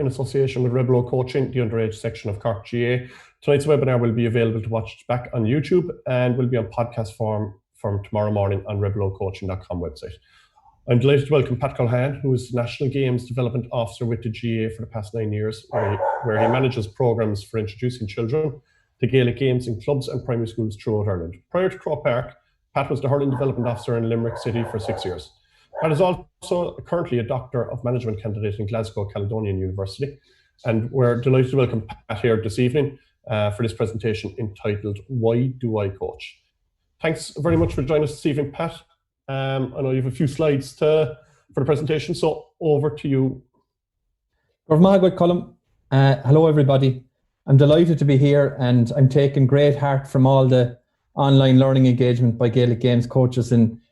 in association with Rebel Coaching, the underage section of Cork GA. Tonight's webinar will be available to watch back on YouTube and will be on podcast form from tomorrow morning on rebelcoaching.com website. I'm delighted to welcome Pat Culhane, who is National Games Development Officer with the GA for the past 9 years, where he manages programmes for introducing children to Gaelic games in clubs and primary schools throughout Ireland. Prior to Croke Park, Pat was the Hurling Development Officer in Limerick City for 6 years. Pat is also currently a Doctor of Management candidate in Glasgow Caledonian University, and we're delighted to welcome Pat here this evening for this presentation entitled Why Do I Coach? Thanks very much for joining us this evening, Pat. I know you have a few slides for the presentation, so over to you. Hello everybody. I'm delighted to be here, and I'm taking great heart from all the online learning engagement by Gaelic Games coaches in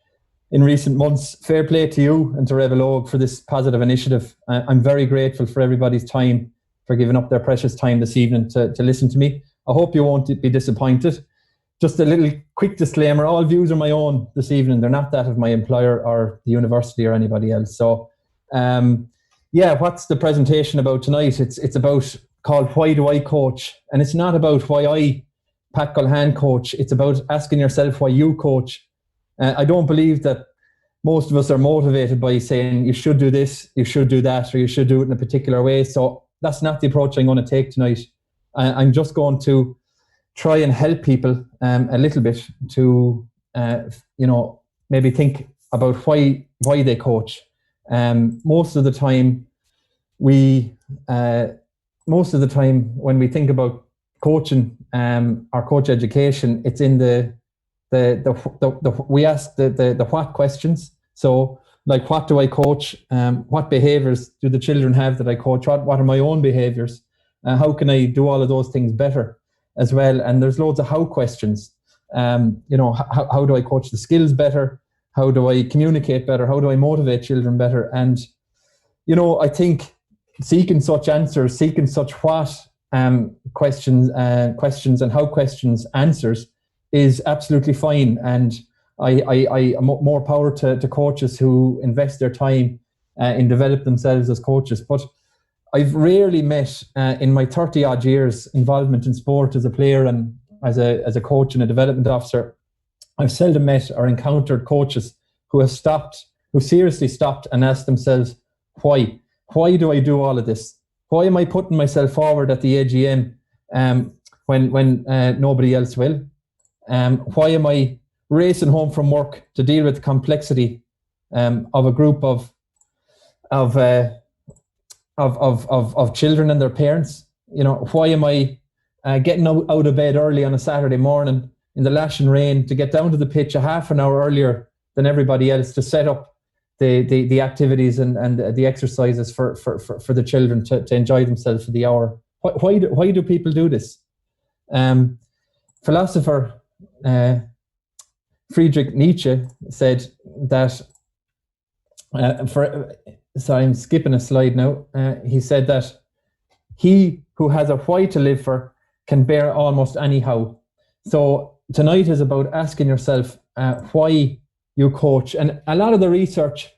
recent months. Fair play to you and to Rebel OG for this positive initiative. I'm very grateful for everybody's time, for giving up their precious time this evening to listen to me. I hope you won't be disappointed. Just a little quick disclaimer, all views are my own this evening. They're not that of my employer or the university or anybody else. So, what's the presentation about tonight? It's about called Why Do I Coach? And it's not about why I, Pat Culhane, coach. It's about asking yourself why you coach. I don't believe that most of us are motivated by saying you should do this, you should do that, or you should do it in a particular way. So that's not the approach I'm going to take tonight. I'm just going to try and help people a little bit to, maybe think about why they coach. Most of the time when we think about coaching or coach education, it's in we ask the what questions. So, like, what do I coach? What behaviours do the children have that I coach? What are my own behaviours? How can I do all of those things better as well? And there's loads of how questions. How do I coach the skills better? How do I communicate better? How do I motivate children better? And, I think seeking such answers, seeking such what questions and how questions answers is absolutely fine. And I more power to coaches who invest their time in develop themselves as coaches. But I've rarely met in my 30 odd years involvement in sport as a player and as a coach and a development officer, I've seldom met or encountered coaches who seriously stopped and asked themselves, why? Why do I do all of this? Why am I putting myself forward at the AGM when nobody else will? Why am I racing home from work to deal with the complexity of a group of children and their parents? Why am I getting out of bed early on a Saturday morning in the lashing rain to get down to the pitch a half an hour earlier than everybody else to set up the activities and the exercises for the children to enjoy themselves for the hour? Why do people do this? Philosopher Friedrich Nietzsche said that, I'm skipping a slide now. He said that he who has a why to live for can bear almost anyhow. So tonight is about asking yourself why you coach. And a lot of the research,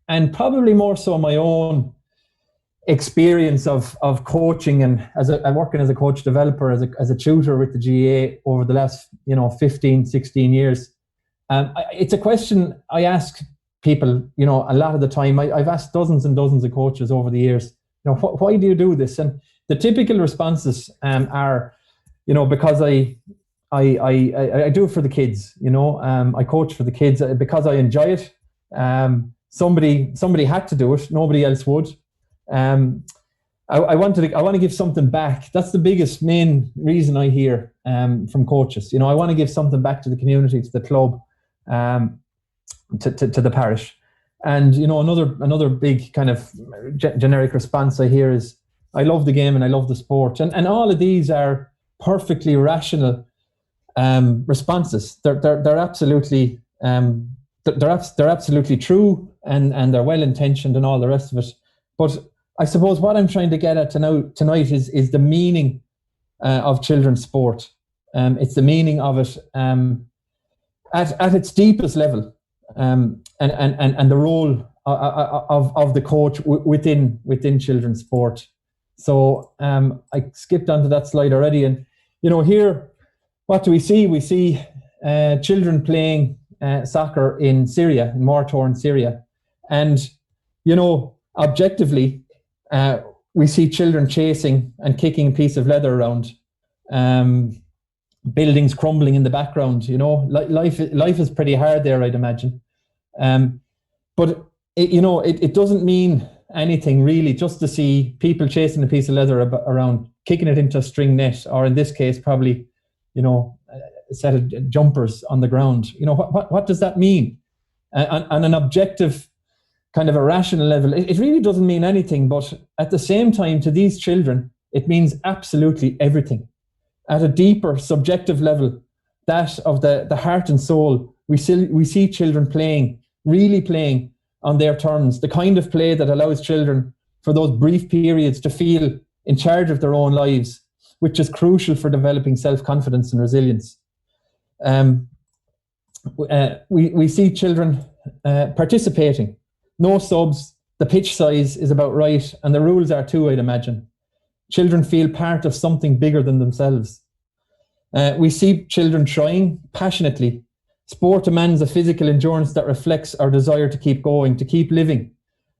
and probably more so my own experience of coaching and I'm working as a coach developer, as a tutor with the GA over the last 15, 16 years. It's a question I ask people, a lot of the time. I've asked dozens and dozens of coaches over the years, why do you do this? And the typical responses are, because I do it for the kids. I coach for the kids because I enjoy it. Somebody had to do it. Nobody else would. I want to give something back. That's the main reason I hear from coaches. I want to give something back to the community, to the club, to the parish. And another big kind of generic response I hear is, I love the game and I love the sport. And all of these are perfectly rational responses. They're absolutely they're absolutely true and they're well intentioned and all the rest of it. But I suppose what I'm trying to get at tonight is the meaning of children's sport. It's the meaning of it at its deepest level, and the role of the coach within children's sport. So I skipped onto that slide already. And, here, what do we see? We see children playing soccer in Syria, in war-torn Syria. And, objectively, we see children chasing and kicking a piece of leather around. Buildings crumbling in the background. Life is pretty hard there, I'd imagine. But it doesn't mean anything really just to see people chasing a piece of leather around, kicking it into a string net, or in this case, probably, a set of jumpers on the ground. What does that mean? On an objective, kind of a rational level, it really doesn't mean anything. But at the same time, to these children, it means absolutely everything. At a deeper subjective level, that of the heart and soul, we see children playing, really playing on their terms, the kind of play that allows children for those brief periods to feel in charge of their own lives, which is crucial for developing self-confidence and resilience. We see children participating. No subs, the pitch size is about right, and the rules are too, I'd imagine. Children feel part of something bigger than themselves. We see children trying passionately. Sport demands a physical endurance that reflects our desire to keep going, to keep living.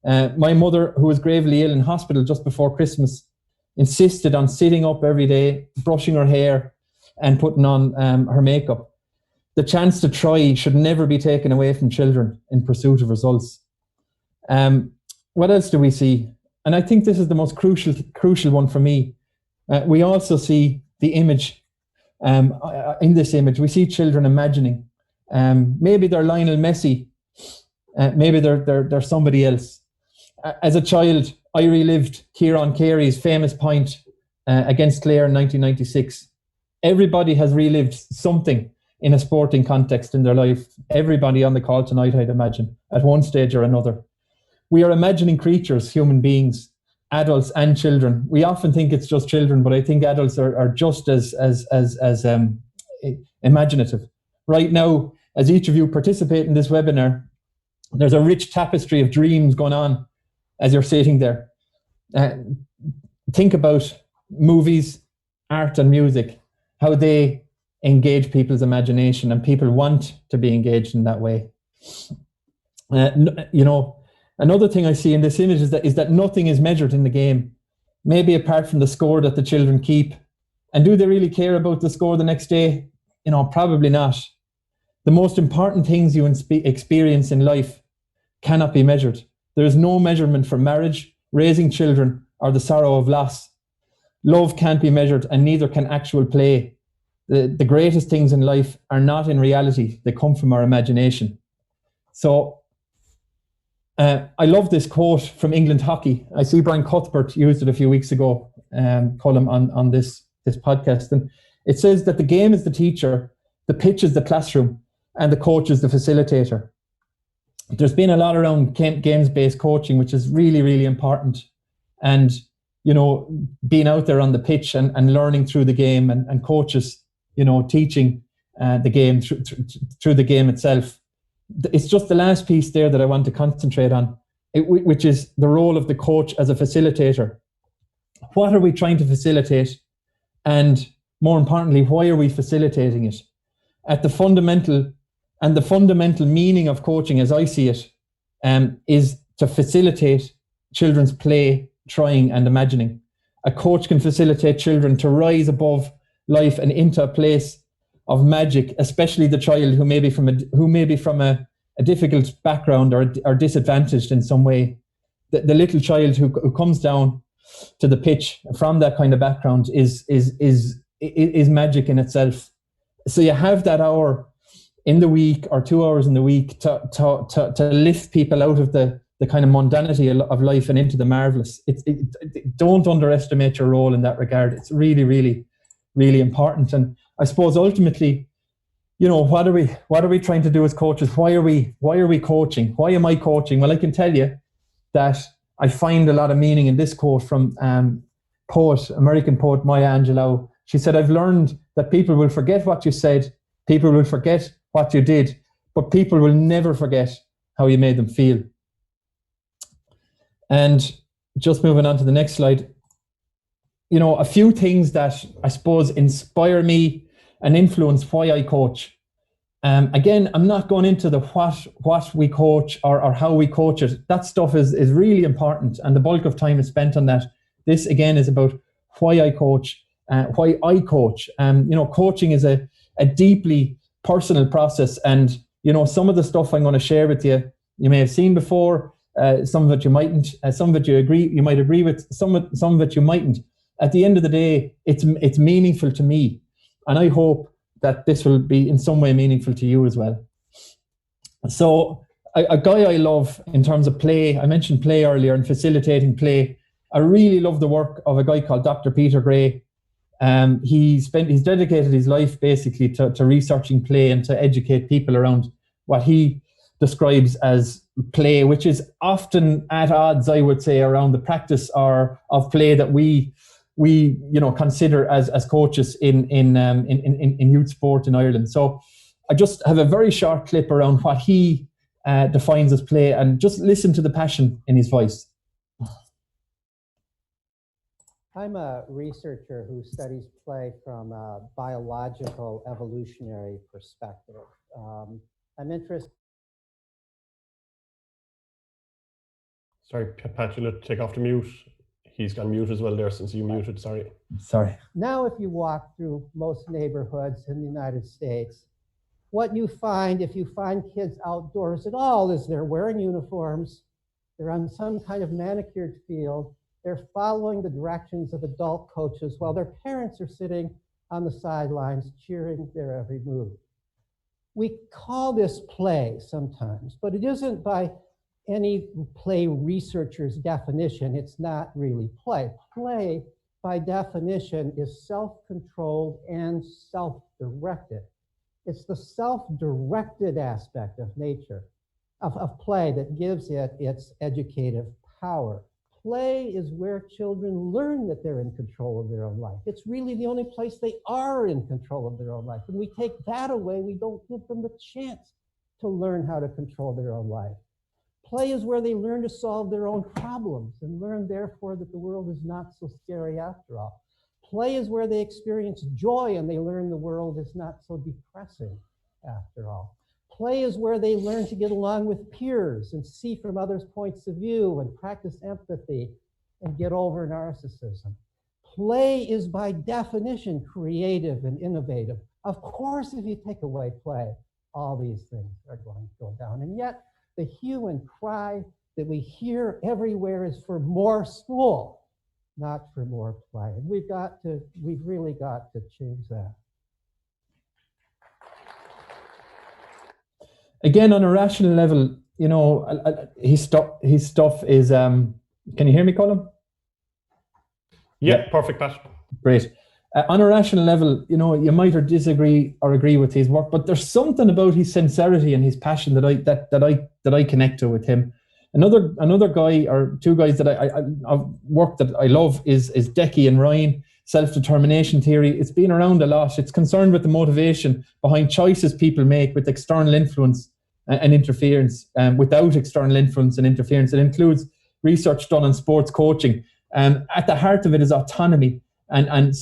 My mother, who was gravely ill in hospital just before Christmas, insisted on sitting up every day, brushing her hair and putting on her makeup. The chance to try should never be taken away from children in pursuit of results. What else do we see? And I think this is the most crucial one for me. We also see the image. In this image, we see children imagining. Maybe they're Lionel Messi. Maybe they're somebody else. As a child, I relived Kieran Carey's famous point against Clare in 1996. Everybody has relived something in a sporting context in their life. Everybody on the call tonight, I'd imagine, at one stage or another. We are imagining creatures, human beings, adults and children. We often think it's just children, but I think adults are just as imaginative. Right now, as each of you participate in this webinar, there's a rich tapestry of dreams going on as you're sitting there. Think about movies, art and music, how they engage people's imagination, and people want to be engaged in that way. Another thing I see in this image is that nothing is measured in the game, maybe apart from the score that the children keep. And do they really care about the score the next day? Probably not. The most important things you experience in life cannot be measured. There is no measurement for marriage, raising children, or the sorrow of loss. Love can't be measured, and neither can actual play. The greatest things in life are not in reality. They come from our imagination. So I love this quote from England hockey. I see Brian Cuthbert used it a few weeks ago, column on this podcast. And it says that the game is the teacher, the pitch is the classroom, and the coach is the facilitator. There's been a lot around games-based coaching, which is really, really important. And, being out there on the pitch and learning through the game, and coaches, teaching the game through the game itself. It's just the last piece there that I want to concentrate on, which is the role of the coach as a facilitator. What are we trying to facilitate? And more importantly, why are we facilitating it? The fundamental meaning of coaching, as I see it, is to facilitate children's play, trying and imagining. A coach can facilitate children to rise above life and into a place of magic, especially the child who may be from a difficult background or disadvantaged in some way. The little child who comes down to the pitch from that kind of background is magic in itself. So you have that hour in the week or 2 hours in the week to lift people out of the kind of mundanity of life and into the marvelous. Don't underestimate your role in that regard. It's really, really, really important. And I suppose ultimately, what are we trying to do as coaches? Why are we coaching? Why am I coaching? Well, I can tell you that I find a lot of meaning in this quote from American poet Maya Angelou. She said, "I've learned that people will forget what you said, people will forget what you did, but people will never forget how you made them feel." And just moving on to the next slide, a few things that I suppose inspire me and influence why I coach. Again, I'm not going into the what we coach or how we coach it. That stuff is really important, and the bulk of time is spent on that. This again is about why I coach, why I coach. Coaching is a deeply personal process, and some of the stuff I'm going to share with you, you may have seen before. Some of it you mightn't. Some of it you might agree with. Some of it you mightn't. At the end of the day, it's meaningful to me, and I hope that this will be in some way meaningful to you as well. So a guy I love in terms of play, I mentioned play earlier and facilitating play. I really love the work of a guy called Dr. Peter Gray. He's dedicated his life basically to researching play and to educate people around what he describes as play, which is often at odds, I would say, around the practice of play that we consider as coaches in youth sport in Ireland. So I just have a very short clip around what he defines as play, and just listen to the passion in his voice. I'm a researcher who studies play from a biological evolutionary perspective. I'm interested. Sorry, Pat, you'll have to take off the mute. He's gone mute as well there since you muted, sorry. Sorry. Now, if you walk through most neighborhoods in the United States, what you find, if you find kids outdoors at all, is they're wearing uniforms, they're on some kind of manicured field, they're following the directions of adult coaches while their parents are sitting on the sidelines cheering their every move. We call this play sometimes, but it isn't by any play researcher's definition. It's not really play. Play, by definition, is self-controlled and self-directed. It's the self-directed aspect of nature, of play, that gives it its educative power. Play is where children learn that they're in control of their own life. It's really the only place they are in control of their own life. When we take that away, we don't give them the chance to learn how to control their own life. Play is where they learn to solve their own problems and learn, therefore, that the world is not so scary after all. Play is where they experience joy and they learn the world is not so depressing after all. Play is where they learn to get along with peers and see from others' points of view and practice empathy and get over narcissism. Play is by definition creative and innovative. Of course, if you take away play, all these things are going to go down. And yet, the hue and cry that we hear everywhere is for more school, not for more play. And we've really got to change that. Again, on a rational level, his stuff is, can you hear me, Colin? Yeah, perfect, Pat. Great. On a rational level, you might or disagree or agree with his work, but there's something about his sincerity and his passion that I connect to with him. Another guy or two guys that I've worked that I love is Decky and Ryan. Self-determination theory. It's been around a lot. It's concerned with the motivation behind choices people make with external influence and interference, without external influence and interference. It includes research done on sports coaching. At the heart of it is autonomy, and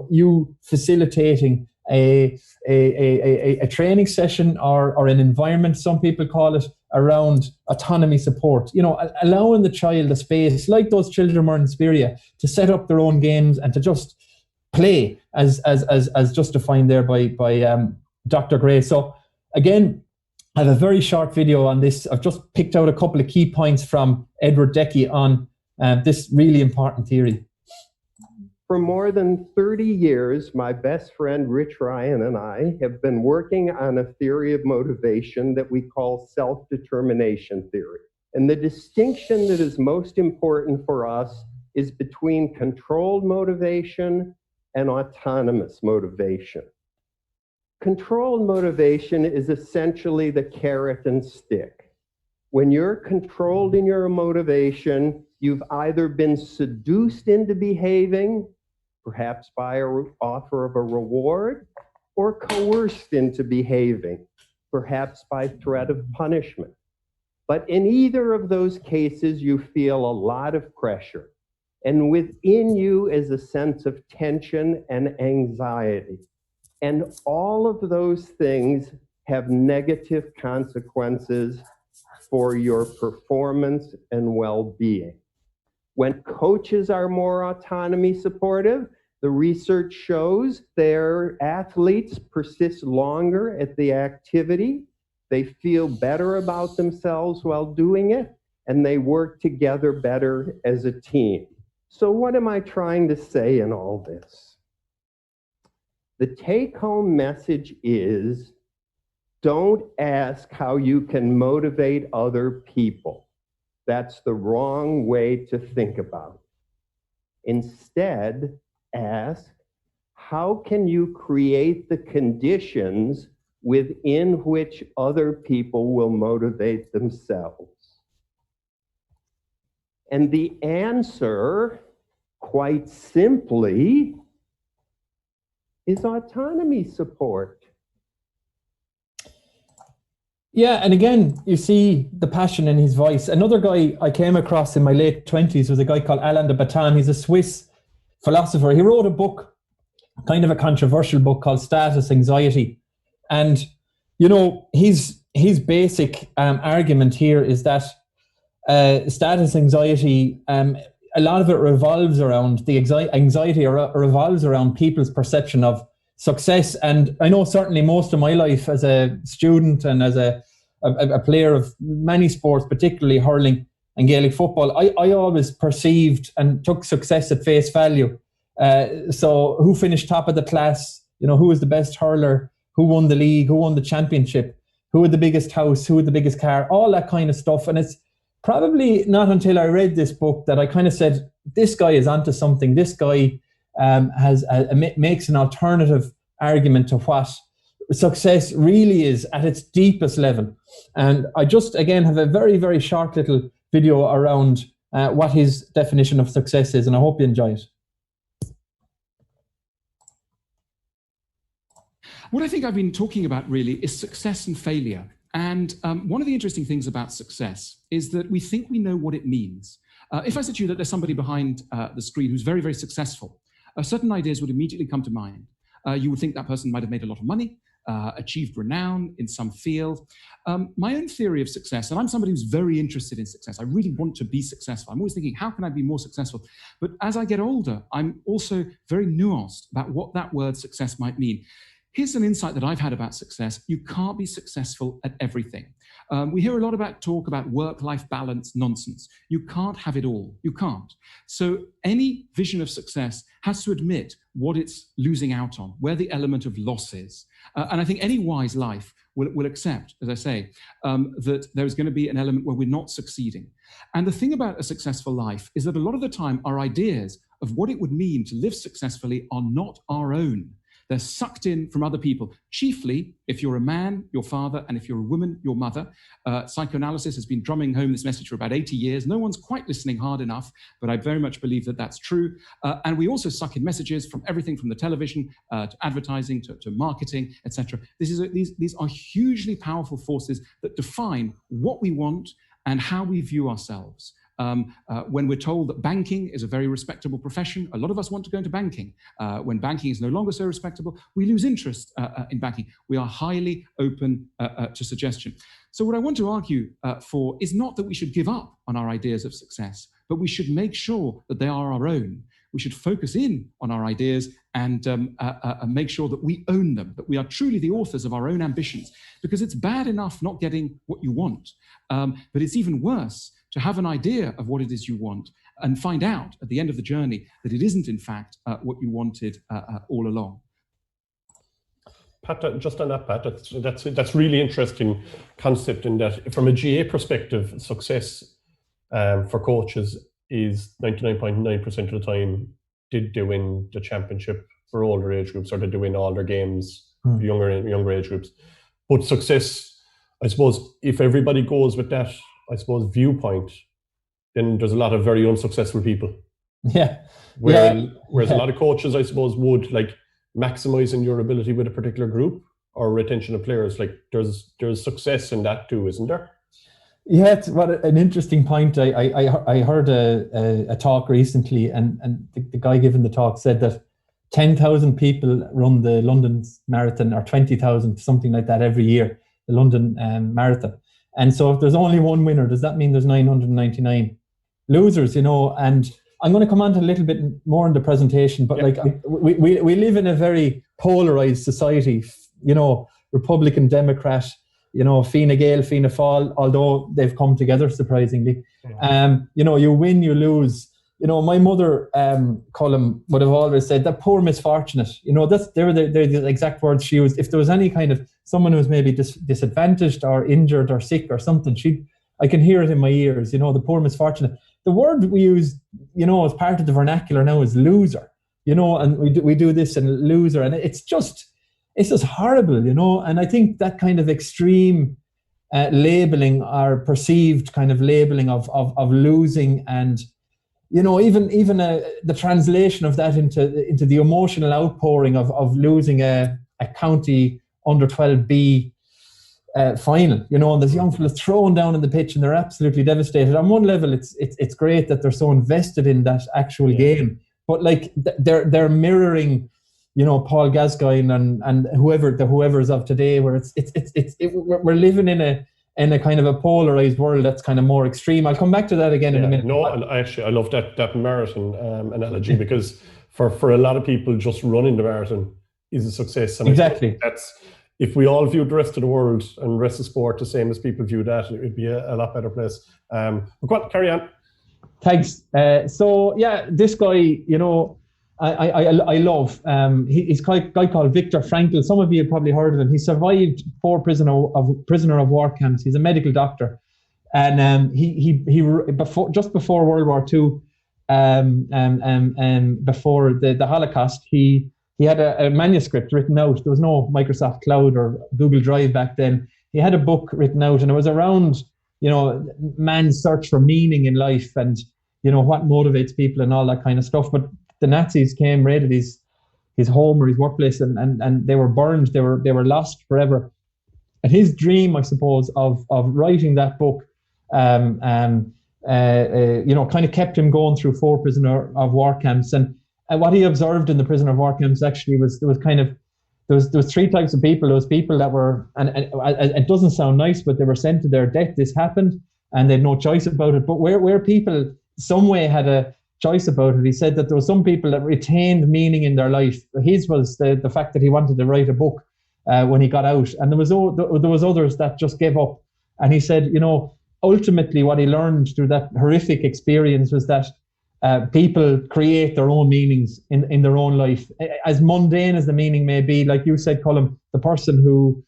you facilitating a training session or an environment, some people call it, around autonomy support. Allowing the child a space, like those children were in Spiria, to set up their own games and to just play, as just defined there by Dr. Gray. So again, I have a very short video on this. I've just picked out a couple of key points from Edward Decky on this really important theory. For more than 30 years, my best friend Rich Ryan and I have been working on a theory of motivation that we call self-determination theory. And the distinction that is most important for us is between controlled motivation and autonomous motivation. Controlled motivation is essentially the carrot and stick. When you're controlled in your motivation, you've either been seduced into behaving, perhaps by an offer of a reward, or coerced into behaving, perhaps by threat of punishment. But in either of those cases, you feel a lot of pressure. And within you is a sense of tension and anxiety. And all of those things have negative consequences for your performance and well-being. When coaches are more autonomy supportive, the research shows their athletes persist longer at the activity, they feel better about themselves while doing it, and they work together better as a team. So what am I trying to say in all this? The take-home message is, don't ask how you can motivate other people. That's the wrong way to think about it. Instead, ask, how can you create the conditions within which other people will motivate themselves? And the answer, quite simply, is autonomy support. Yeah, and again, you see the passion in his voice. Another guy I came across in my late 20s was a guy called Alain de Botton. He's a Swiss philosopher. He wrote a book, kind of a controversial book called Status Anxiety. And, you know, his basic argument here is that status anxiety, a lot of it revolves around the anxiety or revolves around people's perception of success. And I know certainly most of my life as a student and as a player of many sports, particularly hurling and Gaelic football, I always perceived and took success at face value. So who finished top of the class, you know, who was the best hurler, who won the league, who won the championship, who had the biggest house, who had the biggest car, all that kind of stuff. And it's probably not until I read this book that I kind of said, this guy is onto something. This guy makes an alternative argument to what success really is at its deepest level. And I just, again, have a very, very short little video around what his definition of success is, and I hope you enjoy it. What I think I've been talking about really is success and failure. And one of the interesting things about success is that we think we know what it means. If I said to you that there's somebody behind the screen who's very, very successful, certain ideas would immediately come to mind. You would think that person might have made a lot of money, achieved renown in some field. My own theory of success, and I'm somebody who's very interested in success. I really want to be successful. I'm always thinking, how can I be more successful? But as I get older, I'm also very nuanced about what that word success might mean. Here's an insight that I've had about success. You can't be successful at everything. We hear a lot about talk about work-life balance nonsense. You can't have it all. You can't. So any vision of success has to admit what it's losing out on, where the element of loss is. And I think any wise life will accept, as I say, that there is going to be an element where we're not succeeding. And the thing about a successful life is that a lot of the time our ideas of what it would mean to live successfully are not our own. They're sucked in from other people, chiefly if you're a man, your father, and if you're a woman, your mother. Psychoanalysis has been drumming home this message for about 80 years. No one's quite listening hard enough, but I very much believe that that's true. And we also suck in messages from everything from the television to advertising to marketing, etc. These are hugely powerful forces that define what we want and how we view ourselves. When we're told that banking is a very respectable profession, a lot of us want to go into banking. When banking is no longer so respectable, we lose interest in banking. We are highly open to suggestion. So what I want to argue for is not that we should give up on our ideas of success, but we should make sure that they are our own. We should focus in on our ideas and make sure that we own them, that we are truly the authors of our own ambitions, because it's bad enough not getting what you want, but it's even worse to have an idea of what it is you want and find out at the end of the journey that it isn't, in fact, what you wanted all along. Pat, just on that, Pat, that's really interesting concept in that from a GA perspective, success for coaches is 99.9% of the time, did they win the championship for older age groups, or did they win all their games for younger age groups? But success, I suppose, if everybody goes with that, I suppose, viewpoint, then there's a lot of very unsuccessful people. Yeah. Whereas a lot of coaches, I suppose, would like maximizing your ability with a particular group or retention of players. Like there's success in that too, isn't there? Yeah, it's what an interesting point. I heard a talk recently, and the guy giving the talk said that 10,000 people run the London Marathon, or 20,000, something like that, every year, the London Marathon. And so if there's only one winner, does that mean there's 999 losers? And I'm going to come on to a little bit more in the presentation, but we live in a very polarized society, Republican, Democrat, Fine Gael, Fianna Fáil, although they've come together surprisingly. You win, you lose. My mother, Colm, would have always said that poor misfortunate. They're the exact words she used. If there was any kind of someone who was maybe disadvantaged or injured or sick or something, I can hear it in my ears. The poor misfortunate. The word we use, as part of the vernacular now is loser. And we do this and loser, and it's just horrible. And I think that kind of extreme labeling, or perceived kind of labeling of losing, and even the translation of that into the emotional outpouring of losing a county under 12B final, and there's young fellas thrown down in the pitch and they're absolutely devastated. On one level, it's great that they're so invested in that actual game, but like they're mirroring, Paul Gascoigne and whoever's of today, where we're living in a kind of a polarized world that's kind of more extreme. I'll come back to that again in a minute. No, I love that marathon analogy, because for a lot of people, just running the marathon is a success. And exactly. If we all viewed the rest of the world and the rest of sport the same as people view that, it would be a lot better place. But go on, carry on. Thanks. This guy, I love. He's a guy called Viktor Frankl. Some of you have probably heard of him. He survived 4 prisoner of war camps. He's a medical doctor, and he just before World War II, before the Holocaust, he had a manuscript written out. There was no Microsoft Cloud or Google Drive back then. He had a book written out, and it was around, man's search for meaning in life, and what motivates people and all that kind of stuff. But the Nazis came, raided his home or his workplace, and they were burned. They were lost forever. And his dream, I suppose, of writing that book, kind of kept him going through 4 prisoner of war camps. And what he observed in the prisoner of war camps actually was there was 3 types of people. There was people that were, and it doesn't sound nice, but they were sent to their death. This happened, and they had no choice about it. But where people some way had a choice about it, he said that there were some people that retained meaning in their life. His was the fact that he wanted to write a book when he got out, and there was others that just gave up. And he said, ultimately what he learned through that horrific experience was that people create their own meanings in their own life, as mundane as the meaning may be. Like you said, Colm, the person who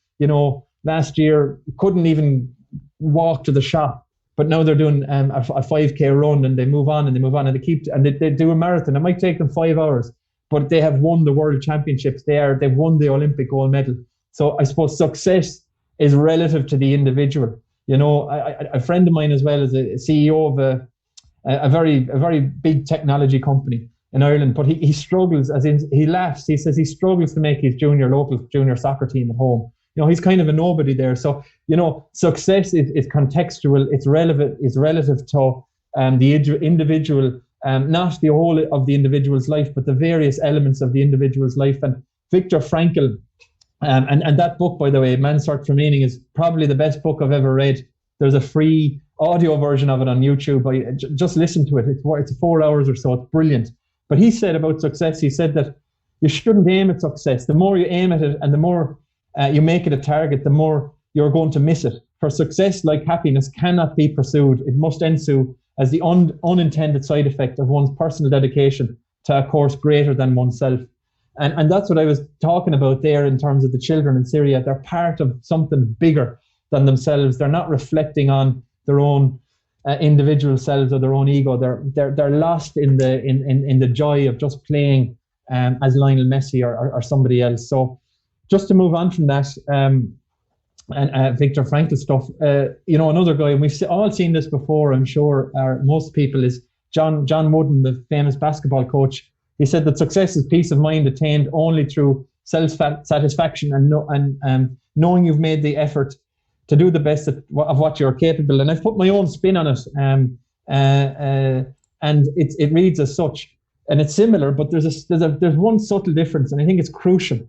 last year couldn't even walk to the shop, but now they're doing a 5K run, and they move on and they do a marathon. It might take them 5 hours, but they have won the world championships. They've won the Olympic gold medal. So I suppose success is relative to the individual. A friend of mine as well is a CEO of a very big technology company in Ireland, but he struggles, as in he laughs. He says he struggles to make his local junior soccer team at home. He's kind of a nobody there. So, success is contextual. It's relevant. It's relative to the individual, not the whole of the individual's life, but the various elements of the individual's life. And Viktor Frankl, and that book, by the way, Man's Search for Meaning, is probably the best book I've ever read. There's a free audio version of it on YouTube. Just listen to it. It's 4 hours or so. It's brilliant. But he said about success, he said that you shouldn't aim at success. The more you aim at it and the more you make it a target, the more you're going to miss it. For success, like happiness, cannot be pursued. It must ensue as the unintended side effect of one's personal dedication to a cause greater than oneself. And that's what I was talking about there in terms of the children in Syria. They're part of something bigger than themselves. They're not reflecting on their own individual selves or their own ego. They're lost in the joy of just playing as Lionel Messi or somebody else. So just to move on from that, and Viktor Frankl stuff, another guy, and we've all seen this before, I'm sure, most people, is John Wooden, the famous basketball coach. He said that success is peace of mind attained only through self-satisfaction and knowing you've made the effort to do the best of what you're capable. And I've put my own spin on it, and it reads as such. And it's similar, but there's one subtle difference, and I think it's crucial.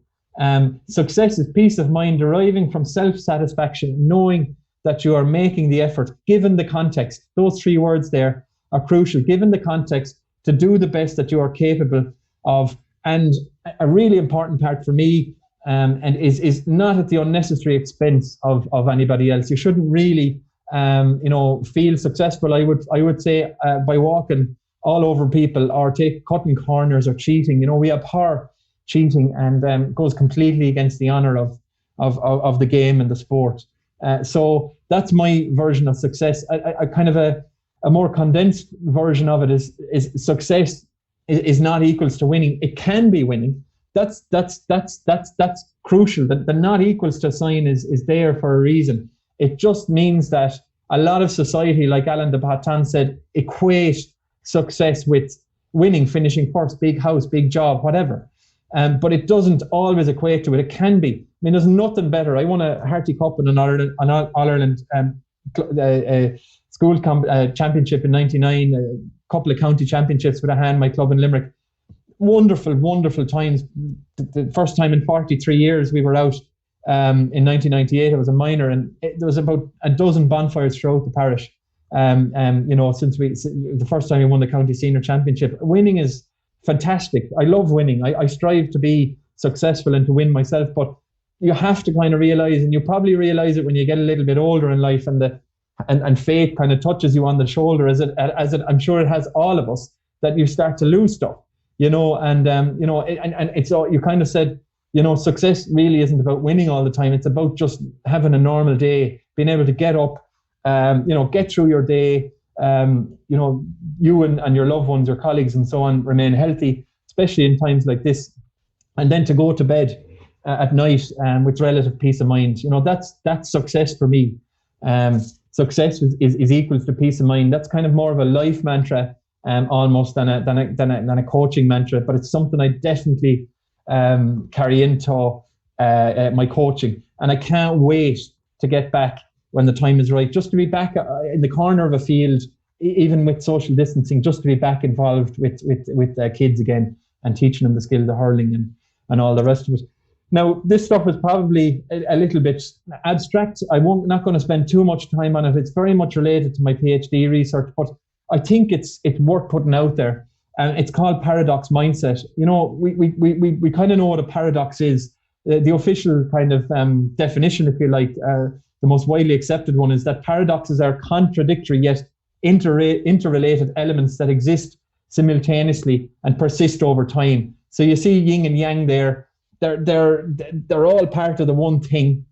Success is peace of mind deriving from self-satisfaction, knowing that you are making the effort, given the context. Those 3 words there are crucial, given the context, to do the best that you are capable of. And a really important part for me, and is not at the unnecessary expense of anybody else. You shouldn't really, feel successful, I would say, by walking all over people or cutting corners or cheating. We abhor cheating, and goes completely against the honor of the game and the sport. So that's my version of success. I kind of a more condensed version of it is success is not equals to winning. It can be winning. That's crucial. The not equals to sign is there for a reason. It just means that a lot of society, like Alain de Botton said, equate success with winning, finishing first, big house, big job, whatever. But it doesn't always equate to it. It can be. I mean, there's nothing better. I won a Harty Cup and an All-Ireland school championship in '99, a couple of county championships with a hand, my club in Limerick. Wonderful, wonderful times. The first time in 43 years we were out in 1998. I was a minor, and there was about a dozen bonfires throughout the parish. Since the first time we won the county senior championship. Winning is fantastic. I love winning. I strive to be successful and to win myself, but you have to kind of realize, and you probably realize it when you get a little bit older in life, and fate kind of touches you on the shoulder, as it I'm sure it has all of us, that you start to lose stuff, and it's all, you kind of said, success really isn't about winning all the time. It's about just having a normal day, being able to get up, get through your day, you and your loved ones, your colleagues and so on, remain healthy, especially in times like this, and then to go to bed at night with relative peace of mind. That's success for me. Success is equals to peace of mind. That's kind of more of a life mantra, almost than a coaching mantra, but it's something I definitely carry into my coaching, and I can't wait to get back when the time is right, just to be back in the corner of a field, even with social distancing, just to be back involved with kids again and teaching them the skills of hurling and all the rest of it. Now, this stuff is probably a little bit abstract. Not going to spend too much time on it. It's very much related to my PhD research, but I think it's worth putting out there. And it's called paradox mindset. We kind of know what a paradox is. The official kind of definition, if you like, the most widely accepted one, is that paradoxes are contradictory yet interrelated elements that exist simultaneously and persist over time. So you see yin and yang there. They're all part of the one thing,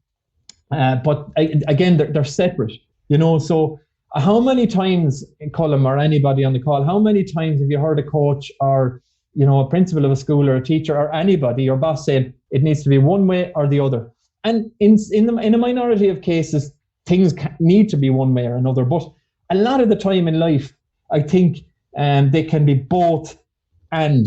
but again, they're separate. So how many times, Colm or anybody on the call, how many times have you heard a coach or a principal of a school or a teacher or anybody, your boss, saying it needs to be one way or the other? And in a minority of cases, things need to be one way or another. But a lot of the time in life, I think they can be both, and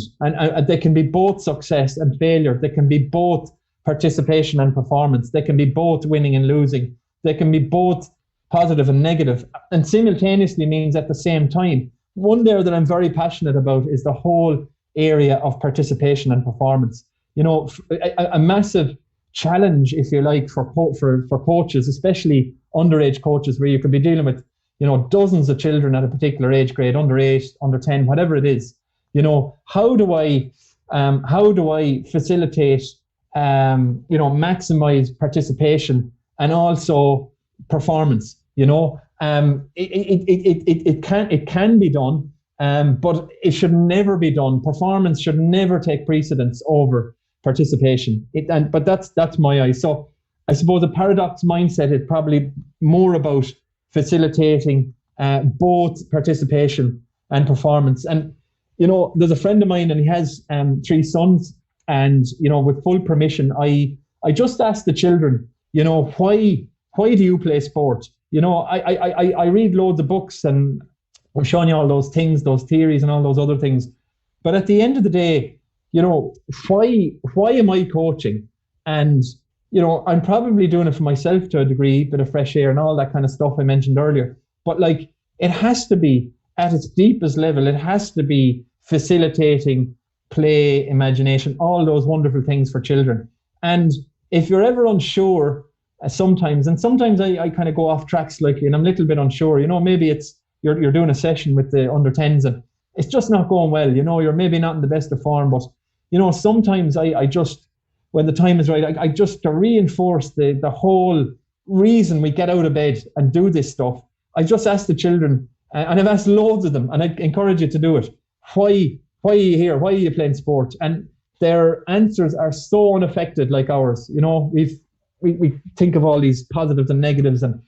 they can be both success and failure. They can be both participation and performance. They can be both winning and losing. They can be both positive and negative, and simultaneously means at the same time. One there that I'm very passionate about is the whole area of participation and performance. A massive challenge, if you like, for coaches, especially underage coaches, where you could be dealing with, dozens of children at a particular age grade, under 8, under 10, whatever it is. How do I facilitate, maximize participation and also performance? It can be done, but it should never be done. Performance should never take precedence over participation. But that's my eye. So I suppose a paradox mindset is probably more about facilitating both participation and performance. And there's a friend of mine, and he has 3 sons, and with full permission, I just asked the children, why do you play sport? I read loads of books, and I'm showing you all those things, those theories and all those other things. But at the end of the day, why am I coaching? And you know, I'm probably doing it for myself to a degree, bit of fresh air and all that kind of stuff I mentioned earlier. But like, it has to be at its deepest level. It has to be facilitating play, imagination, all those wonderful things for children. And if you're ever unsure, sometimes I kind of go off track slightly, and I'm a little bit unsure. You know, maybe it's you're doing a session with the under 10s and it's just not going well. You know, you're maybe not in the best of form, but you know, sometimes I just, when the time is right, I just to reinforce the whole reason we get out of bed and do this stuff. I just ask the children, and I've asked loads of them, and I encourage you to do it. Why are you here? Why are you playing sport? And their answers are so unaffected like ours. You know, we think of all these positives and negatives, and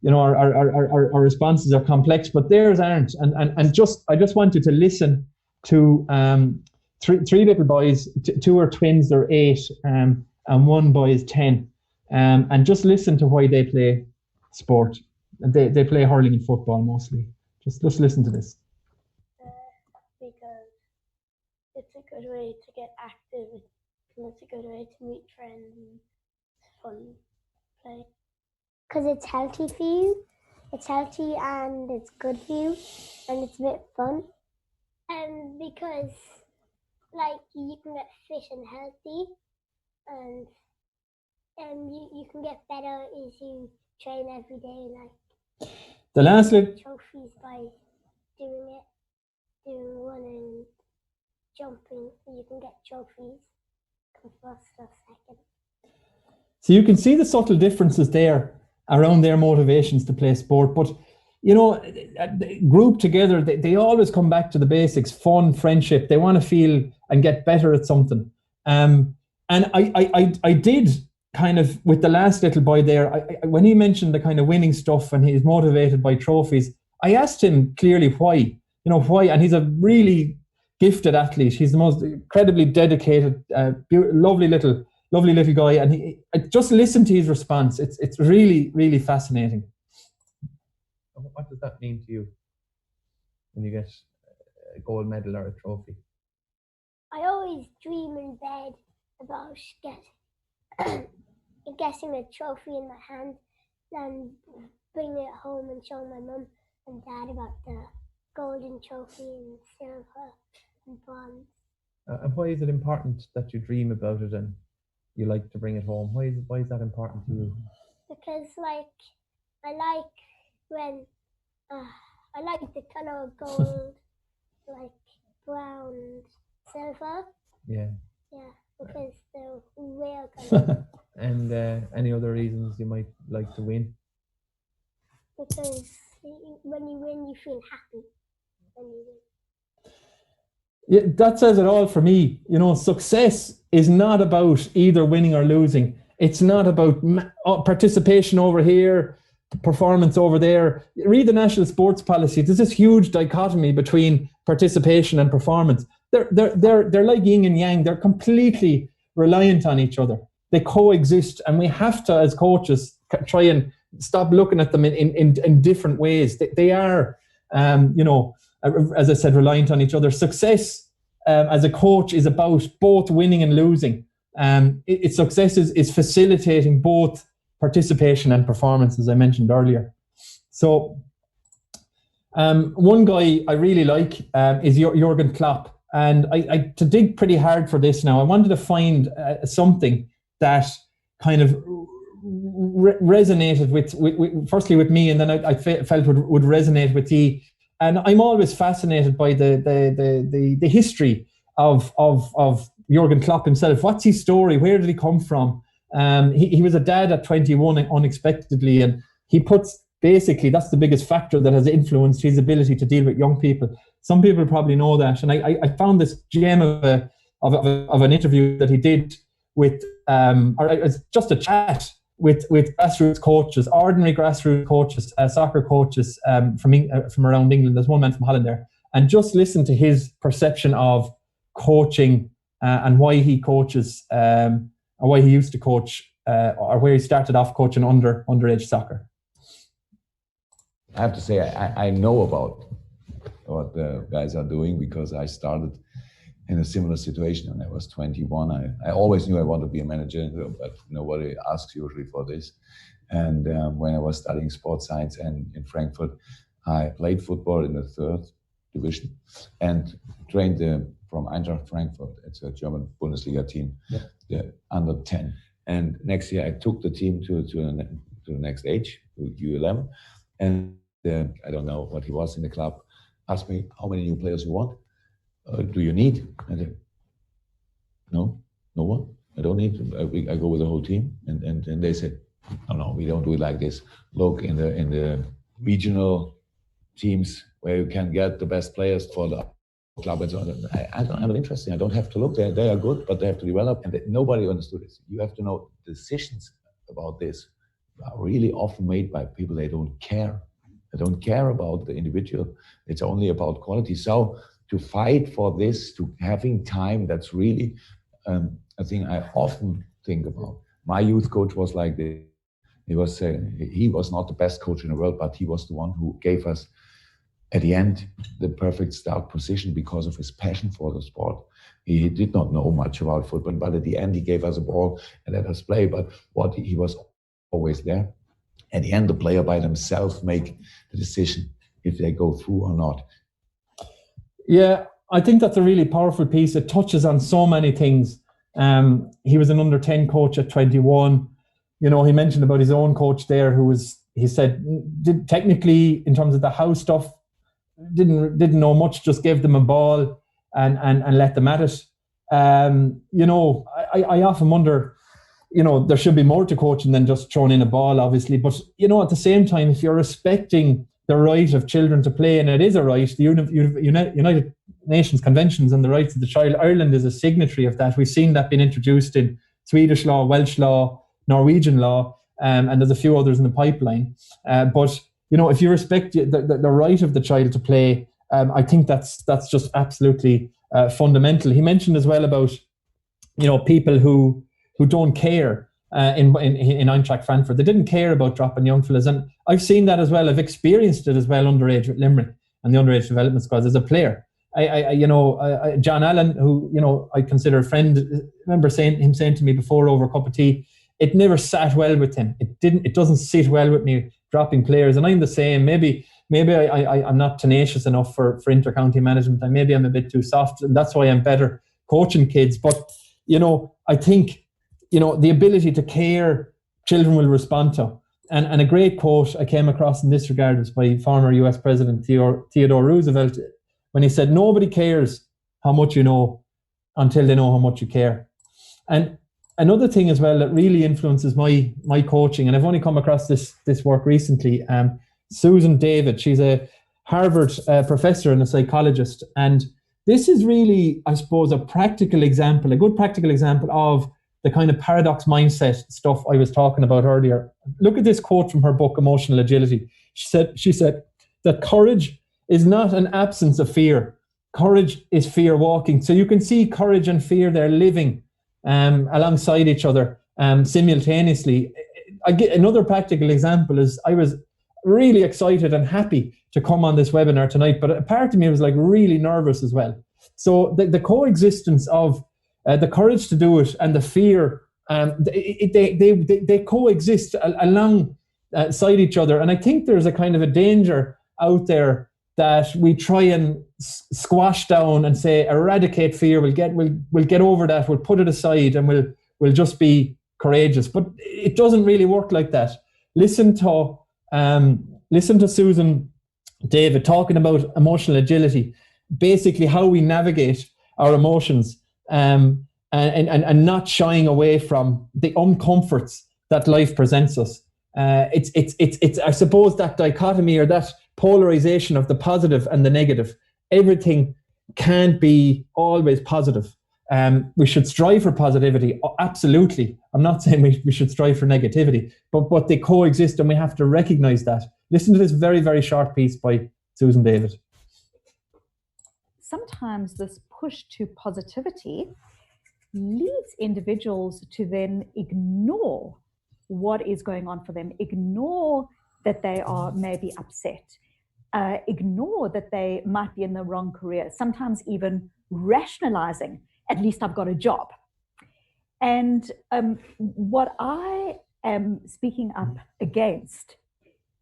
you know, our responses are complex, but theirs aren't. And I just want you to listen to three little boys. Two are twins, they're 8, and one boy is 10. And just listen to why they play sport. They play hurling and football mostly. Just listen to this. Because it's a good way to get active, and it's a good way to meet friends, and it's fun play. Because it's healthy for you. It's healthy and it's good for you, and it's a bit fun. And because, like, you can get fit and healthy, and you can get better if you train every day, like the last little trophies by doing running, jumping. You can get trophies. Come first or second. So you can see the subtle differences there around their motivations to play sport. But, you know, grouped together, they always come back to the basics: fun, friendship. They want to feel and get better at something. And I did kind of, with the last little boy there, when he mentioned the kind of winning stuff and he's motivated by trophies, I asked him clearly why. You know, why? And he's a really gifted athlete. He's the most incredibly dedicated, lovely little guy. And I just listened to his response. It's really, really fascinating. What does that mean to you when you get a gold medal or a trophy? I always dream in bed about getting a trophy in my hand and bringing it home and showing my mum and dad about the golden trophy and silver and bronze. And why is it important that you dream about it and you like to bring it home? Why is that important to you? Because, like, I like when I like the color of gold, like brown and silver. Yeah. Yeah, because they're rare colors. And any other reasons you might like to win? Because when you win, you feel happy when you win. Yeah, that says it all for me. You know, success is not about either winning or losing. It's not about participation over here, performance over there. Read the national sports policy. There's this huge dichotomy between participation and performance. They're like yin and yang. They're completely reliant on each other. They coexist, and we have to, as coaches, try and stop looking at them in different ways. They are, you know, as I said, reliant on each other. Success as a coach is about both winning and losing. Success is facilitating both participation and performance, as I mentioned earlier. So one guy I really like is Jurgen Klopp. And I to dig pretty hard for this now, I wanted to find something that kind of resonated with firstly with me, and then I felt would resonate with you. And I'm always fascinated by the history of Jurgen Klopp himself. What's his story? Where did he come from? He was a dad at 21 unexpectedly, and he puts, basically, that's the biggest factor that has influenced his ability to deal with young people. Some people probably know that, and I found this gem of an interview that he did with, or it's just a chat with grassroots coaches, ordinary grassroots coaches, soccer coaches from around England. There's one man from Holland there, and just listen to his perception of coaching and why he coaches, or why he used to coach, or where he started off coaching underage soccer. I have to say I know about what the guys are doing because I started in a similar situation when I was 21. I always knew I wanted to be a manager, but nobody asks usually for this. And when I was studying sports science and in Frankfurt, I played football in the 3rd division and trained from Eintracht Frankfurt. It's a German Bundesliga team, the under 10. And next year I took the team to the next age, to ULM. And I don't know what he was in the club, asked me, how many new players you want? Do you need? I said, no one. I don't need. I go with the whole team. And they said, no, we don't do it like this. Look, in the regional teams where you can get the best players for the club and so on. I'm not interested. I don't have to look. They are good, but they have to develop. And nobody understood this. You have to know decisions about this are really often made by people they don't care. They don't care about the individual. It's only about quality. So to fight for this, to having time, that's really a thing I often think about. My youth coach was like this. He was not the best coach in the world, but he was the one who gave us, at the end, the perfect start position because of his passion for the sport. He did not know much about football, but at the end, he gave us a ball and let us play. But he was always there. At the end, the player by themselves make the decision if they go through or not. Yeah, I think that's a really powerful piece. It touches on so many things. He was an under 10 coach at 21. He mentioned about his own coach there, he said, technically in terms of the house stuff, didn't know much, just gave them a ball and let them at it. I often wonder, there should be more to coaching than just throwing in a ball, obviously. But, at the same time, if you're respecting the right of children to play, and it is a right, the United Nations Conventions on the Rights of the Child, Ireland is a signatory of that. We've seen that being introduced in Swedish law, Welsh law, Norwegian law, and there's a few others in the pipeline. But, if you respect the right of the child to play, I think that's just absolutely fundamental. He mentioned as well about, people who don't care in Eintracht Frankfurt. They didn't care about dropping young fellas. And I've seen that as well. I've experienced it as well underage with Limerick and the underage development squads as a player. John Allen, who, I consider a friend, I remember him saying to me before over a cup of tea, it never sat well with him. It doesn't sit well with me dropping players. And I'm the same. Maybe I'm not tenacious enough for inter-county management, and maybe I'm a bit too soft, and that's why I'm better coaching kids. But, I think, the ability to care, children will respond to. And a great quote I came across in this regard was by former US President Theodore Roosevelt, when he said, nobody cares how much you know until they know how much you care. And another thing as well that really influences my coaching, and I've only come across this work recently, Susan David, she's a Harvard professor and a psychologist. And this is really, I suppose, a good practical example of the kind of paradox mindset stuff I was talking about earlier. Look at this quote from her book, Emotional Agility. She said that courage is not an absence of fear. Courage is fear walking. So you can see courage and fear, they're living alongside each other simultaneously. Another practical example is I was really excited and happy to come on this webinar tonight, but a part of me was like really nervous as well. So the coexistence of the courage to do it and the fear, they coexist alongside each other. And I think there's a kind of a danger out there that we try and squash down and say eradicate fear. We'll get over that. We'll put it aside and we'll just be courageous. But it doesn't really work like that. Listen to Susan David talking about emotional agility, basically how we navigate our emotions, and not shying away from the uncomforts that life presents us. It's I suppose that dichotomy or that polarization of the positive and the negative. Everything can't be always positive. We should strive for positivity, absolutely. I'm not saying we should strive for negativity, but they coexist and we have to recognize that. Listen to this very, very short piece by Susan David. Sometimes this push to positivity leads individuals to then ignore what is going on for them, ignore that they are maybe upset, ignore that they might be in the wrong career, sometimes even rationalizing, at least I've got a job. And what I am speaking up against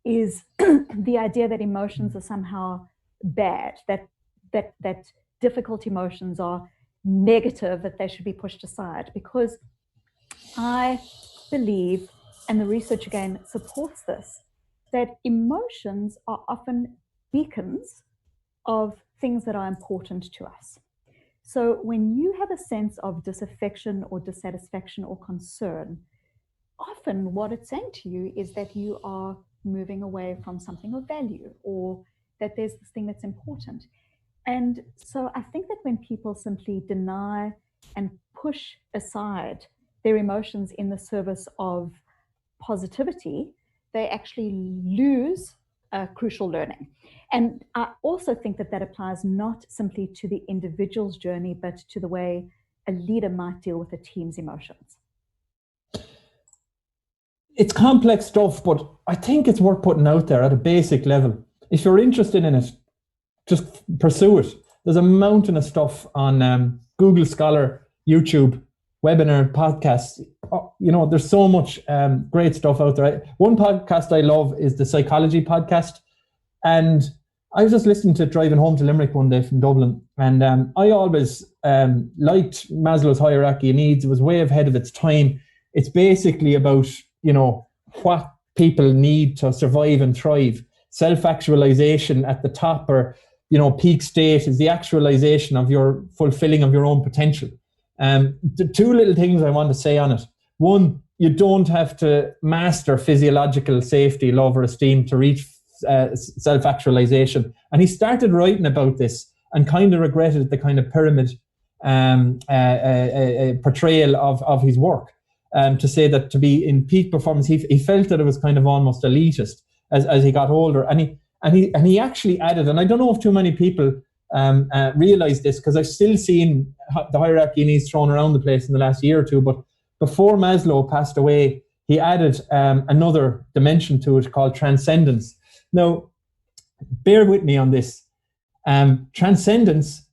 is the idea that emotions are somehow bad, that difficult emotions are negative, that they should be pushed aside, because I believe, and the research again supports this, that emotions are often beacons of things that are important to us. So when you have a sense of disaffection or dissatisfaction or concern, often what it's saying to you is that you are moving away from something of value, or that there's this thing that's important. And so I think that when people simply deny and push aside their emotions in the service of positivity, they actually lose crucial learning. And I also think that that applies not simply to the individual's journey, but to the way a leader might deal with a team's emotions. It's complex stuff, but I think it's worth putting out there at a basic level. If you're interested in it, just pursue it. There's a mountain of stuff on Google Scholar, YouTube, webinar, podcasts. You know, there's so much great stuff out there. One podcast I love is the Psychology podcast. And I was just listening to it driving home to Limerick one day from Dublin. And I always liked Maslow's hierarchy of needs. It was way ahead of its time. It's basically about, you know, what people need to survive and thrive. Self-actualization at the top, or, you know, peak state is the actualization of your fulfilling of your own potential. The two little things I want to say on it. One, you don't have to master physiological safety, love, or esteem to reach self-actualization. And he started writing about this and kind of regretted the kind of pyramid portrayal of his work. To say that to be in peak performance, he felt that it was kind of almost elitist as he got older. And he actually added, and I don't know if too many people realize this, because I've still seen the hierarchy needs thrown around the place in the last year or two, but before Maslow passed away, he added another dimension to it called transcendence. Now, bear with me on this. Transcendence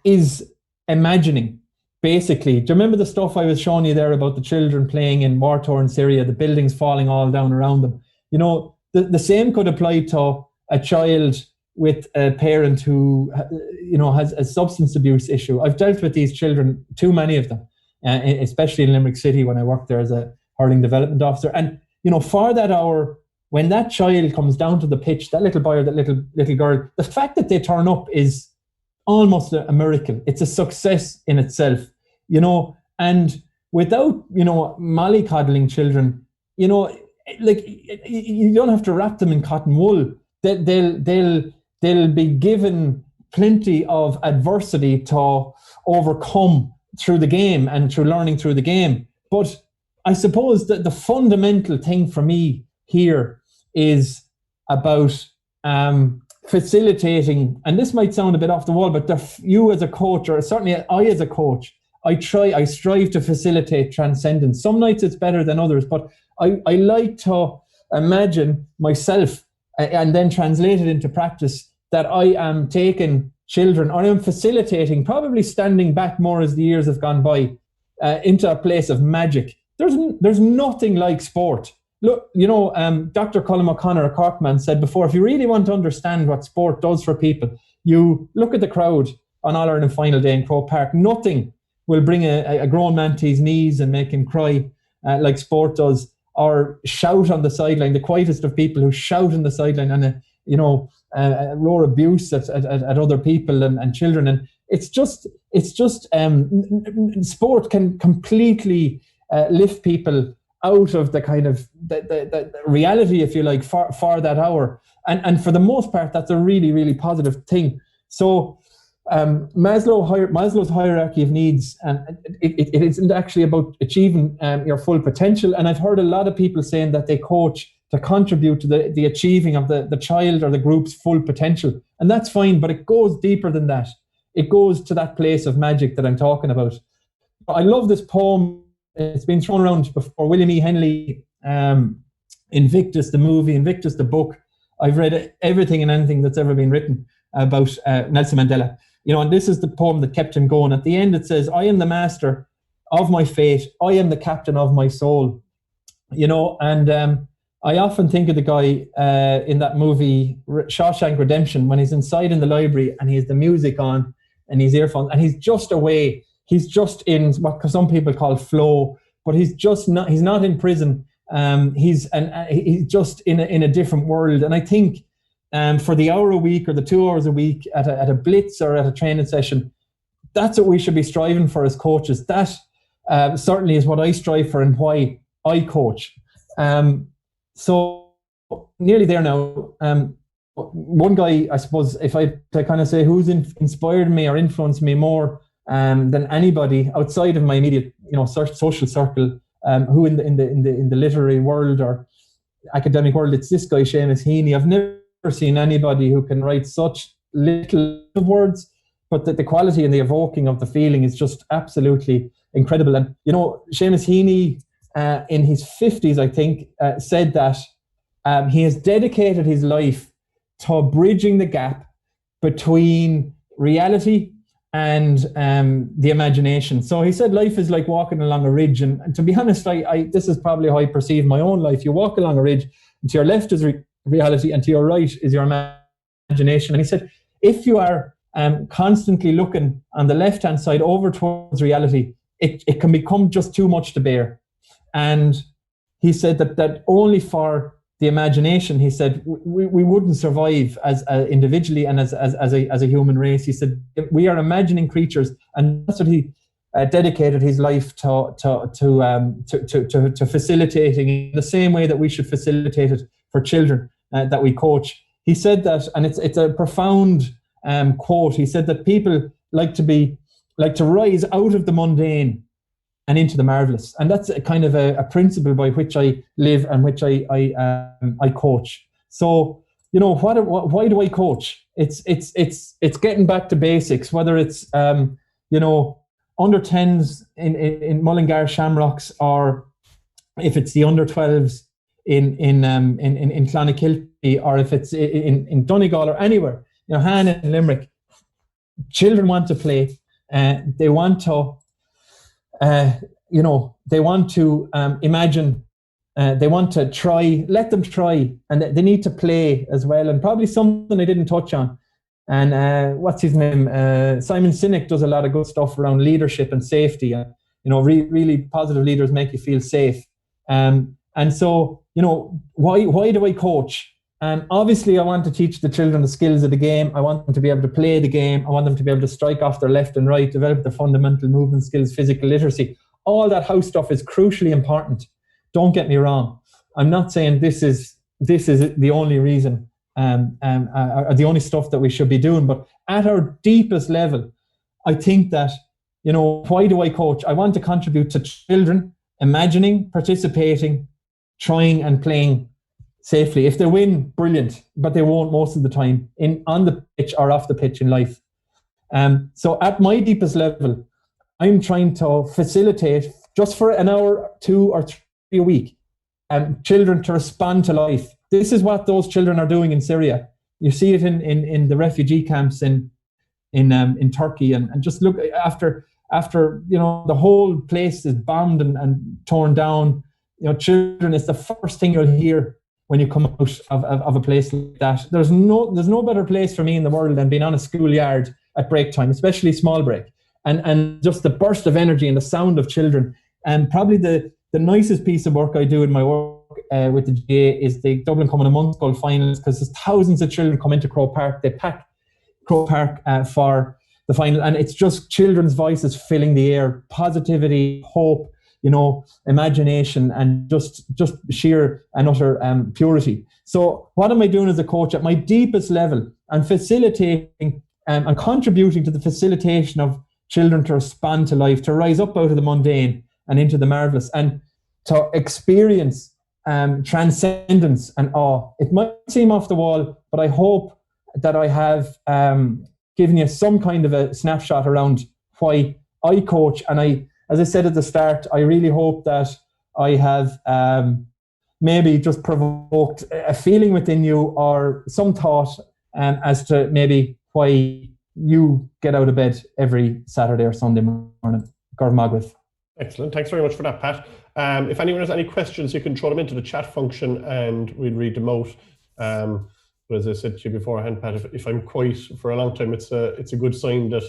is imagining. Basically, do you remember the stuff I was showing you there about the children playing in war-torn Syria, the buildings falling all down around them? You know, the same could apply to a child with a parent who, you know, has a substance abuse issue. I've dealt with these children, too many of them, especially in Limerick City when I worked there as a hurling development officer. And, you know, for that hour, when that child comes down to the pitch, that little boy or that little girl, the fact that they turn up is almost a miracle. It's a success in itself, you know. And without, you know, mollycoddling children, you know, like, you don't have to wrap them in cotton wool. They'll be given plenty of adversity to overcome through the game and through learning through the game. But I suppose that the fundamental thing for me here is about facilitating, and this might sound a bit off the wall, but you as a coach, or certainly I as a coach, I strive to facilitate transcendence. Some nights it's better than others, but I like to imagine myself and then translate it into practice that I am taking children, or I'm facilitating, probably standing back more as the years have gone by, into a place of magic. There's nothing like sport. Look, you know, Dr. Colin O'Connor, a Corkman, said before, if you really want to understand what sport does for people, you look at the crowd on All-Ireland final day in Croke Park. Nothing will bring a grown man to his knees and make him cry like sport does, or shout on the sideline, the quietest of people who shout on the sideline and, roar abuse at other people and children. And it's just sport can completely lift people out of the kind of the reality, if you like, for that hour. And for the most part, that's a really, really positive thing. So Maslow's hierarchy of needs, and it isn't actually about achieving your full potential. And I've heard a lot of people saying that they coach to contribute to the achieving of the child or the group's full potential. And that's fine, but it goes deeper than that. It goes to that place of magic that I'm talking about. I love this poem. It's been thrown around before. William E. Henley, Invictus, the movie, Invictus, the book. I've read everything and anything that's ever been written about Nelson Mandela. and this is the poem that kept him going. At the end, it says, "I am the master of my fate. I am the captain of my soul." And I often think of the guy in that movie Shawshank Redemption, when he's inside in the library and he has the music on and his earphones and he's just away. He's just in what some people call flow, but he's not in prison. He's just in a different world. And I think for the hour a week or the 2 hours a week at a blitz or at a training session, that's what we should be striving for as coaches. That certainly is what I strive for and why I coach. So nearly there now. One guy, I suppose, if I kind of say who's inspired me or influenced me more than anybody outside of my immediate, social circle, who in the literary world or academic world, it's this guy Seamus Heaney. I've never seen anybody who can write such little words, but the quality and the evoking of the feeling is just absolutely incredible. And Seamus Heaney, in his 50s, I think, said that he has dedicated his life to bridging the gap between reality and the imagination. So he said life is like walking along a ridge. And to be honest, this is probably how I perceive my own life. You walk along a ridge, and to your left is reality, and to your right is your imagination. And he said, if you are constantly looking on the left-hand side over towards reality, it can become just too much to bear. And he said that only for the imagination, he said, we wouldn't survive as individually and as a human race. He said, we are imagining creatures, and that's what he dedicated his life to facilitating in the same way that we should facilitate it for children that we coach. He said that, and it's a profound quote. He said that people like to rise out of the mundane and into the marvelous, and that's a kind of a principle by which I live and which I coach. So why do I coach? It's getting back to basics. Whether it's under 10s in Mullingar Shamrocks, or if it's the under 12s in Clonakilty, or if it's in Donegal or anywhere, Han in Limerick, children want to play. They want to. They want to imagine, they want to try, let them try, and they need to play as well. And probably something I didn't touch on. And what's his name? Simon Sinek does a lot of good stuff around leadership and safety. And, really positive leaders make you feel safe. And so, why do I coach? Obviously, I want to teach the children the skills of the game. I want them to be able to play the game. I want them to be able to strike off their left and right, develop their fundamental movement skills, physical literacy. All that house stuff is crucially important. Don't get me wrong. I'm not saying this is the only reason or the only stuff that we should be doing. But at our deepest level, I think that, why do I coach? I want to contribute to children imagining, participating, trying and playing safely. If they win, brilliant, but they won't most of the time on the pitch or off the pitch in life. So at my deepest level, I'm trying to facilitate just for an hour, 2 or 3 a week, children to respond to life. This is what those children are doing in Syria. You see it in the refugee camps in Turkey, and just look after the whole place is bombed and torn down. Children is the first thing you'll hear when you come out of a place like that. There's no better place for me in the world than being on a schoolyard at break time, especially small break, and just the burst of energy and the sound of children. And probably the nicest piece of work I do in my work with the GA is the Dublin Common and Munster finals, because there's thousands of children come into Croke Park. They pack Croke Park for the final, and it's just children's voices filling the air, positivity, hope, imagination, and just sheer and utter purity. So what am I doing as a coach at my deepest level? I'm facilitating and contributing to the facilitation of children to respond to life, to rise up out of the mundane and into the marvelous, and to experience transcendence and awe. It might seem off the wall, but I hope that I have given you some kind of a snapshot around why I coach. And as I said at the start, I really hope that I have maybe just provoked a feeling within you or some thought as to maybe why you get out of bed every Saturday or Sunday morning. Gormagrith. Excellent. Thanks very much for that, Pat. If anyone has any questions, you can throw them into the chat function and we'll read them out. But as I said to you beforehand, Pat, if I'm quiet for a long time, it's a good sign that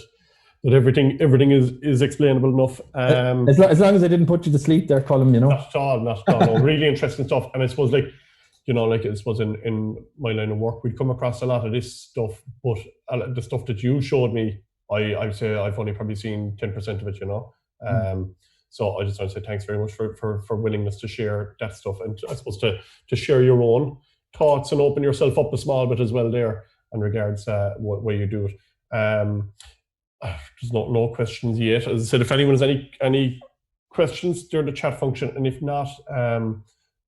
everything is explainable enough. As long as I didn't put you to sleep there, Colin, you know. Not at all. No, really interesting stuff. And I suppose I suppose in my line of work, we'd come across a lot of this stuff, but the stuff that you showed me, I'd say I've only probably seen 10% of it, you know. So I just want to say thanks very much for willingness to share that stuff, and I suppose to share your own thoughts and open yourself up a small bit as well there in regards way you do it. There's no questions yet. As I said, if anyone has any questions during the chat function, and if not,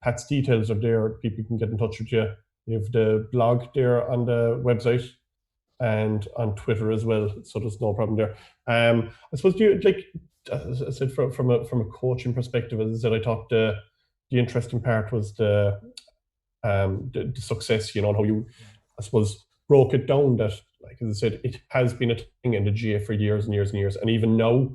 Pat's details are there. People can get in touch with you. You have the blog there on the website and on Twitter as well, so there's no problem there. I suppose as I said, from a coaching perspective, as I said, I thought the interesting part was the success, you know, and how you, I suppose, broke it down that, like as I said, it has been a thing in the GA for years and years and years. And even now,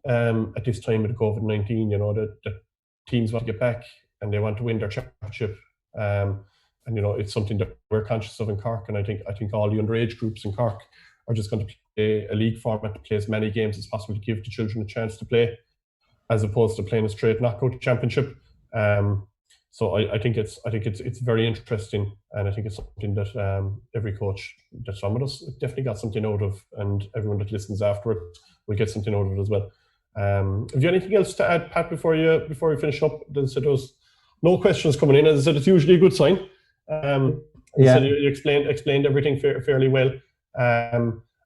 at this time of the COVID-19, you know, the teams want to get back and they want to win their championship. And, you know, it's something that we're conscious of in Cork. And I think all the underage groups in Cork are just going to play a league format to play as many games as possible to give the children a chance to play, as opposed to playing a straight knockout championship. So I think it's very interesting, and I think it's something that every coach, that some of us definitely got something out of, and everyone that listens afterward will get something out of it as well. Have you anything else to add, Pat, before we finish up? As I said, there was no questions coming in. As I said, it's usually a good sign. Yeah. So you explained everything fairly well.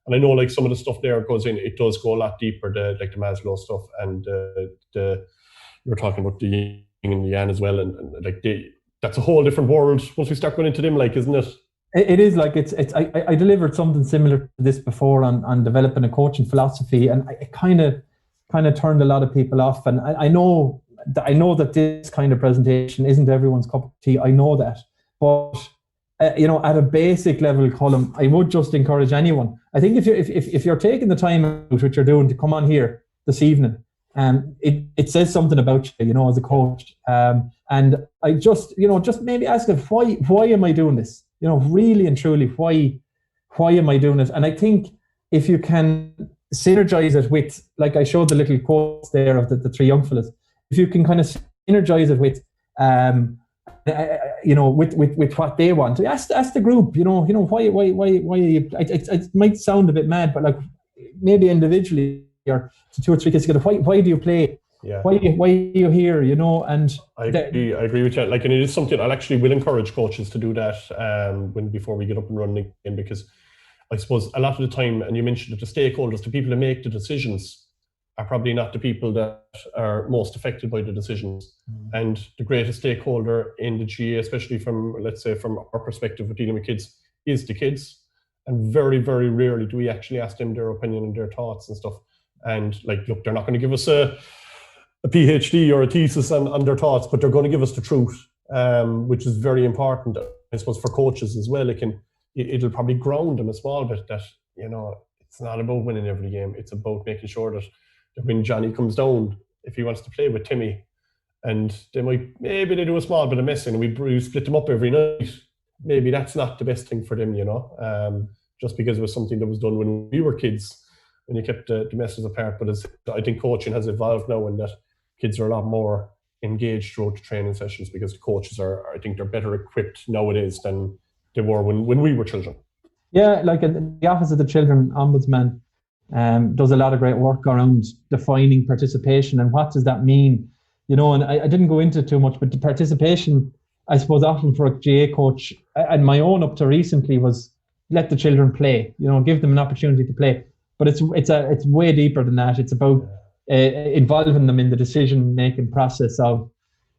And I know, like, some of the stuff there it does go a lot deeper, like the Maslow stuff, and you were talking about the yin and the yang as well, and like that's a whole different world once we start going into them, like, isn't it? It is. Like, I delivered something similar to this before on developing a coaching philosophy, and it kind of turned a lot of people off. And I know that this kind of presentation isn't everyone's cup of tea. I know that, but you know, at a basic level, Colin, I would just encourage anyone. I think if you're taking the time out, which you're doing, to come on here this evening, it says something about you, you know, as a coach. And I just maybe ask them, why am I doing this? You know, really and truly, why am I doing it? And I think if you can synergize it with, like I showed the little quotes there of the three young fellas, if you can kind of synergize it with, you know, with what they want, ask the group, you know, why are you, it might sound a bit mad, but like maybe individually or to 2 or 3 kids together, why do you play? Yeah. Why are you here? You know, and I agree with you. Like, and it is something will encourage coaches to do that before we get up and running again, because I suppose a lot of the time, and you mentioned that the stakeholders, the people who make the decisions, are probably not the people that are most affected by the decisions. And the greatest stakeholder in the GA, especially from our perspective of dealing with kids, is the kids. And very, very rarely do we actually ask them their opinion and their thoughts and stuff. And like, look, they're not going to give us a PhD or a thesis on their thoughts, but they're going to give us the truth, which is very important, I suppose, for coaches as well. It'll probably ground them a small bit that, you know, it's not about winning every game. It's about making sure that when Johnny comes down, if he wants to play with Timmy, and maybe they do a small bit of messing and we split them up every night, maybe that's not the best thing for them, you know, just because it was something that was done when we were kids, when you kept the messes apart. But I think coaching has evolved now, and that kids are a lot more engaged throughout the training sessions, because the coaches I think they're better equipped nowadays than they were when we were children. Yeah, like the Office of the Children Ombudsman does a lot of great work around defining participation and what does that mean, you know. And I didn't go into too much, but the participation, I suppose, often for a GA coach, and my own up to recently, was let the children play, you know, give them an opportunity to play. But it's way deeper than that. It's about involving them in the decision-making process of,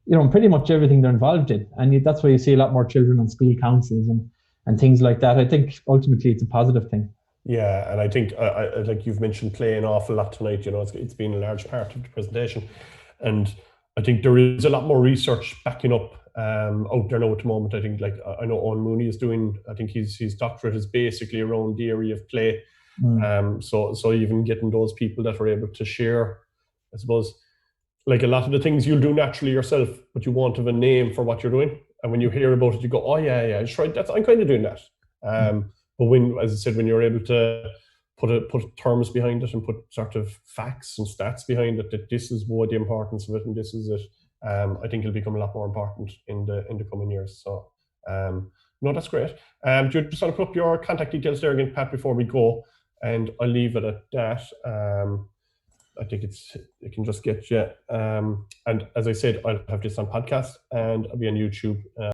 you know, pretty much everything they're involved in. And that's why you see a lot more children on school councils and things like that. I think ultimately it's a positive thing. Yeah, and I think, like you've mentioned, play an awful lot tonight. You know, it's been a large part of the presentation, and I think there is a lot more research backing up out there now at the moment. I think, like, I know Owen Mooney is doing, I think his doctorate is basically around the area of play, So even getting those people that are able to share, I suppose, like a lot of the things you'll do naturally yourself, but you won't have a name for what you're doing. And when you hear about it, you go, oh yeah, I tried that. I'm kind of doing that. But when, as I said, when you're able to put terms behind it and put sort of facts and stats behind it, that this is what the importance of it and this is it, I think it'll become a lot more important in the coming years. So no, that's great. Do you just want to put up your contact details there again, Pat, before we go? And I'll leave it at that. I think it can just get you. And as I said, I'll have this on podcast and I'll be on YouTube.